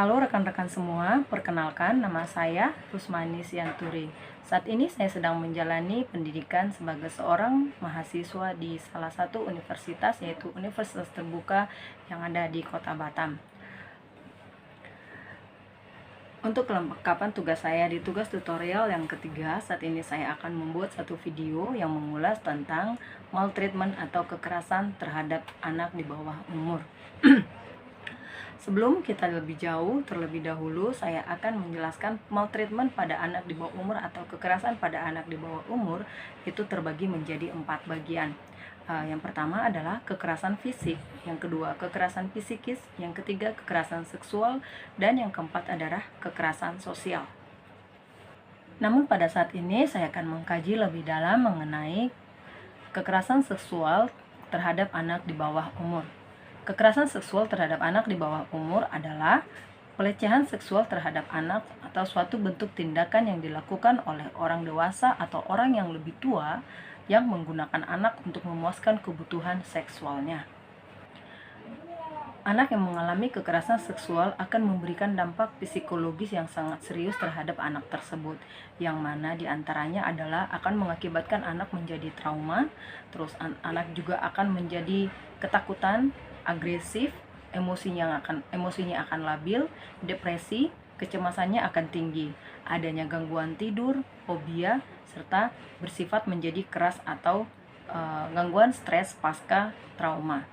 Halo rekan-rekan semua, perkenalkan nama saya Rusmani Sianturi. Saat ini saya sedang menjalani pendidikan sebagai seorang mahasiswa di salah satu universitas, yaitu Universitas Terbuka yang ada di Kota Batam. Untuk kelengkapan tugas saya di tugas tutorial yang ketiga, saat ini saya akan membuat satu video yang mengulas tentang maltreatment atau kekerasan terhadap anak di bawah umur. Sebelum kita lebih jauh, terlebih dahulu saya akan menjelaskan maltreatment pada anak di bawah umur atau kekerasan pada anak di bawah umur itu terbagi menjadi 4 bagian. Yang pertama adalah kekerasan fisik, yang kedua kekerasan psikis, yang ketiga kekerasan seksual, dan yang keempat adalah kekerasan sosial. Namun pada saat ini saya akan mengkaji lebih dalam mengenai kekerasan seksual terhadap anak di bawah umur. Kekerasan seksual terhadap anak di bawah umur adalah pelecehan seksual terhadap anak atau suatu bentuk tindakan yang dilakukan oleh orang dewasa atau orang yang lebih tua yang menggunakan anak untuk memuaskan kebutuhan seksualnya. Anak yang mengalami kekerasan seksual akan memberikan dampak psikologis yang sangat serius terhadap anak tersebut, yang mana diantaranya adalah akan mengakibatkan anak menjadi trauma, terus anak juga akan menjadi ketakutan, agresif, emosinya akan labil, depresi, kecemasannya akan tinggi, adanya gangguan tidur, fobia, serta bersifat menjadi keras atau gangguan stres pasca trauma.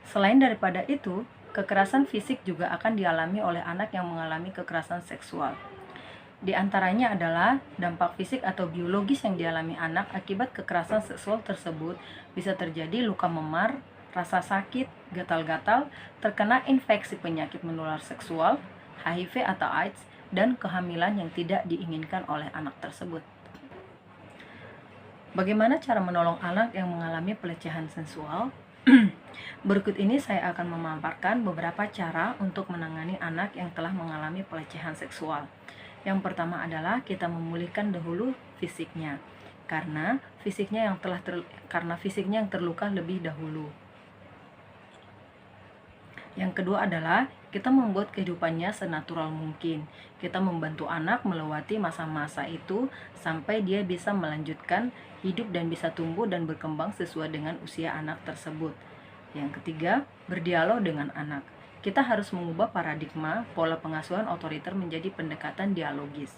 Selain daripada itu, kekerasan fisik juga akan dialami oleh anak yang mengalami kekerasan seksual. Di antaranya adalah dampak fisik atau biologis yang dialami anak akibat kekerasan seksual tersebut bisa terjadi luka memar, rasa sakit, gatal-gatal, terkena infeksi penyakit menular seksual, HIV atau AIDS, dan kehamilan yang tidak diinginkan oleh anak tersebut. Bagaimana cara menolong anak yang mengalami pelecehan seksual? Berikut ini saya akan memaparkan beberapa cara untuk menangani anak yang telah mengalami pelecehan seksual. Yang pertama adalah kita memulihkan dahulu fisiknya, karena fisiknya yang terluka lebih dahulu. Yang kedua adalah kita membuat kehidupannya senatural mungkin. Kita membantu anak melewati masa-masa itu sampai dia bisa melanjutkan hidup dan bisa tumbuh dan berkembang sesuai dengan usia anak tersebut. Yang ketiga, berdialog dengan anak. Kita harus mengubah paradigma pola pengasuhan otoriter menjadi pendekatan dialogis.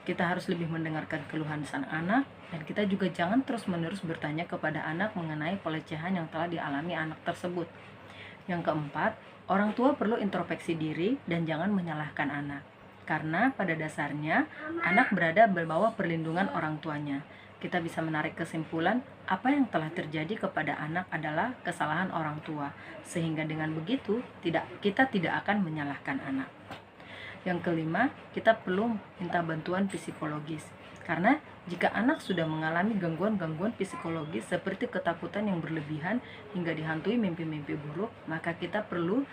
Kita harus lebih mendengarkan keluhan sang anak, dan kita juga jangan terus-menerus bertanya kepada anak mengenai pelecehan yang telah dialami anak tersebut. Yang keempat, orang tua perlu introspeksi diri dan jangan menyalahkan anak. Karena pada dasarnya, anak berada di bawah perlindungan orang tuanya. Kita bisa menarik kesimpulan apa yang telah terjadi kepada anak adalah kesalahan orang tua, sehingga dengan begitu kita tidak akan menyalahkan anak. Yang kelima, kita perlu minta bantuan psikologis, karena jika anak sudah mengalami gangguan-gangguan psikologis seperti ketakutan yang berlebihan hingga dihantui mimpi-mimpi buruk, maka kita perlu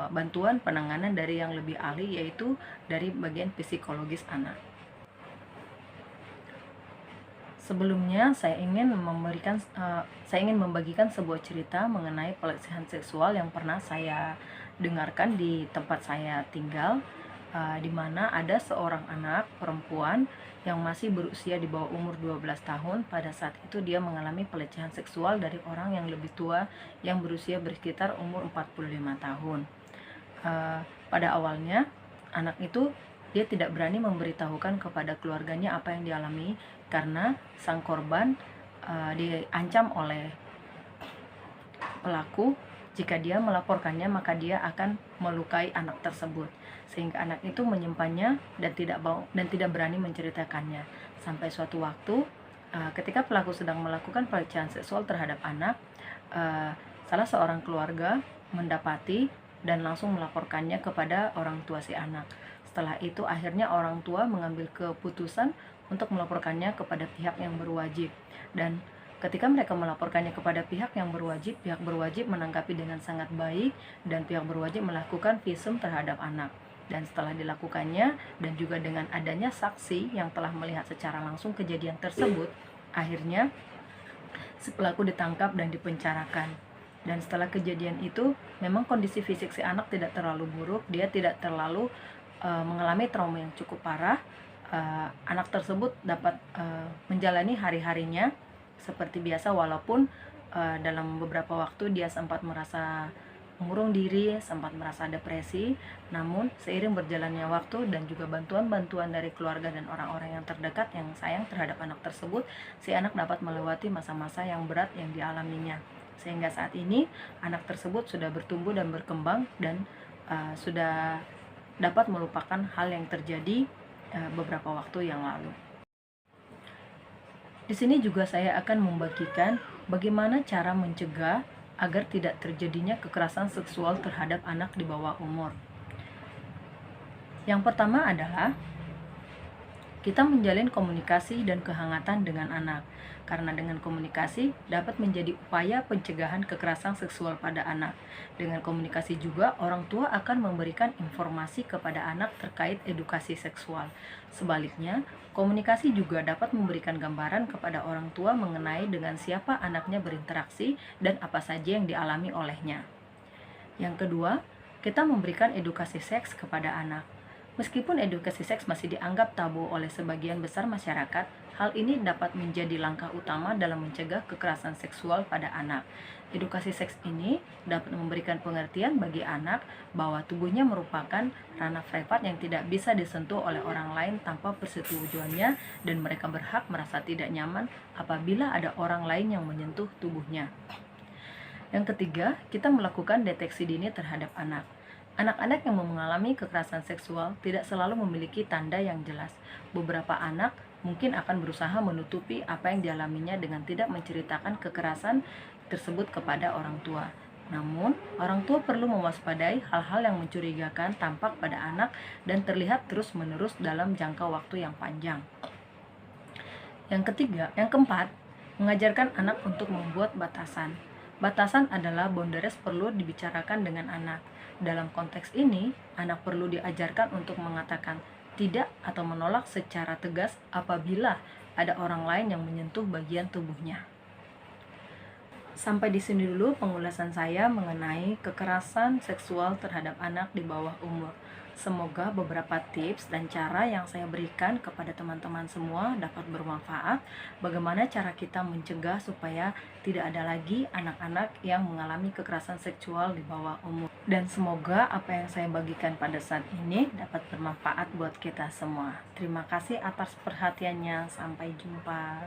bantuan penanganan dari yang lebih ahli, yaitu dari bagian psikologis anak. Sebelumnya saya ingin membagikan sebuah cerita mengenai pelecehan seksual yang pernah saya dengarkan di tempat saya tinggal, di mana ada seorang anak perempuan yang masih berusia di bawah umur 12 tahun. Pada saat itu dia mengalami pelecehan seksual dari orang yang lebih tua yang berusia bersekitar umur 45 tahun. Pada awalnya anak itu dia tidak berani memberitahukan kepada keluarganya apa yang dialami, karena sang korban diancam oleh pelaku jika dia melaporkannya maka dia akan melukai anak tersebut, sehingga anak itu menyimpannya dan tidak berani menceritakannya. Sampai suatu waktu ketika pelaku sedang melakukan pelecehan seksual terhadap anak, salah seorang keluarga mendapati dan langsung melaporkannya kepada orang tua si anak. Setelah itu akhirnya orang tua mengambil keputusan untuk melaporkannya kepada pihak yang berwajib, dan ketika mereka melaporkannya kepada pihak berwajib menanggapi dengan sangat baik, dan pihak berwajib melakukan visum terhadap anak. Dan setelah dilakukannya dan juga dengan adanya saksi yang telah melihat secara langsung kejadian tersebut, akhirnya si pelaku ditangkap dan dipenjarakan. Dan setelah kejadian itu, memang kondisi fisik si anak tidak terlalu buruk, dia tidak terlalu mengalami trauma yang cukup parah. Anak tersebut dapat menjalani hari-harinya seperti biasa, walaupun dalam beberapa waktu dia sempat merasa mengurung diri, sempat merasa depresi. Namun seiring berjalannya waktu dan juga bantuan-bantuan dari keluarga dan orang-orang yang terdekat yang sayang terhadap anak tersebut, si anak dapat melewati masa-masa yang berat yang dialaminya. Sehingga saat ini anak tersebut sudah bertumbuh dan berkembang dan sudah dapat melupakan hal yang terjadi beberapa waktu yang lalu. Di sini juga saya akan membagikan bagaimana cara mencegah agar tidak terjadinya kekerasan seksual terhadap anak di bawah umur. Yang pertama adalah kita menjalin komunikasi dan kehangatan dengan anak, karena dengan komunikasi dapat menjadi upaya pencegahan kekerasan seksual pada anak. Dengan komunikasi juga orang tua akan memberikan informasi kepada anak terkait edukasi seksual. Sebaliknya, komunikasi juga dapat memberikan gambaran kepada orang tua mengenai dengan siapa anaknya berinteraksi dan apa saja yang dialami olehnya. Yang kedua, kita memberikan edukasi seks kepada anak. Meskipun edukasi seks masih dianggap tabu oleh sebagian besar masyarakat, hal ini dapat menjadi langkah utama dalam mencegah kekerasan seksual pada anak. Edukasi seks ini dapat memberikan pengertian bagi anak bahwa tubuhnya merupakan ranah privat yang tidak bisa disentuh oleh orang lain tanpa persetujuannya, dan mereka berhak merasa tidak nyaman apabila ada orang lain yang menyentuh tubuhnya. Yang ketiga, kita melakukan deteksi dini terhadap anak. Anak-anak yang mengalami kekerasan seksual tidak selalu memiliki tanda yang jelas. Beberapa anak mungkin akan berusaha menutupi apa yang dialaminya dengan tidak menceritakan kekerasan tersebut kepada orang tua. Namun, orang tua perlu mewaspadai hal-hal yang mencurigakan tampak pada anak dan terlihat terus-menerus dalam jangka waktu yang panjang. Yang keempat, mengajarkan anak untuk membuat batasan. Batasan adalah boundaries perlu dibicarakan dengan anak. Dalam konteks ini, anak perlu diajarkan untuk mengatakan tidak atau menolak secara tegas apabila ada orang lain yang menyentuh bagian tubuhnya. Sampai di sini dulu pengulasan saya mengenai kekerasan seksual terhadap anak di bawah umur. Semoga beberapa tips dan cara yang saya berikan kepada teman-teman semua dapat bermanfaat. Bagaimana cara kita mencegah supaya tidak ada lagi anak-anak yang mengalami kekerasan seksual di bawah umur. Dan semoga apa yang saya bagikan pada saat ini dapat bermanfaat buat kita semua. Terima kasih atas perhatiannya. Sampai jumpa.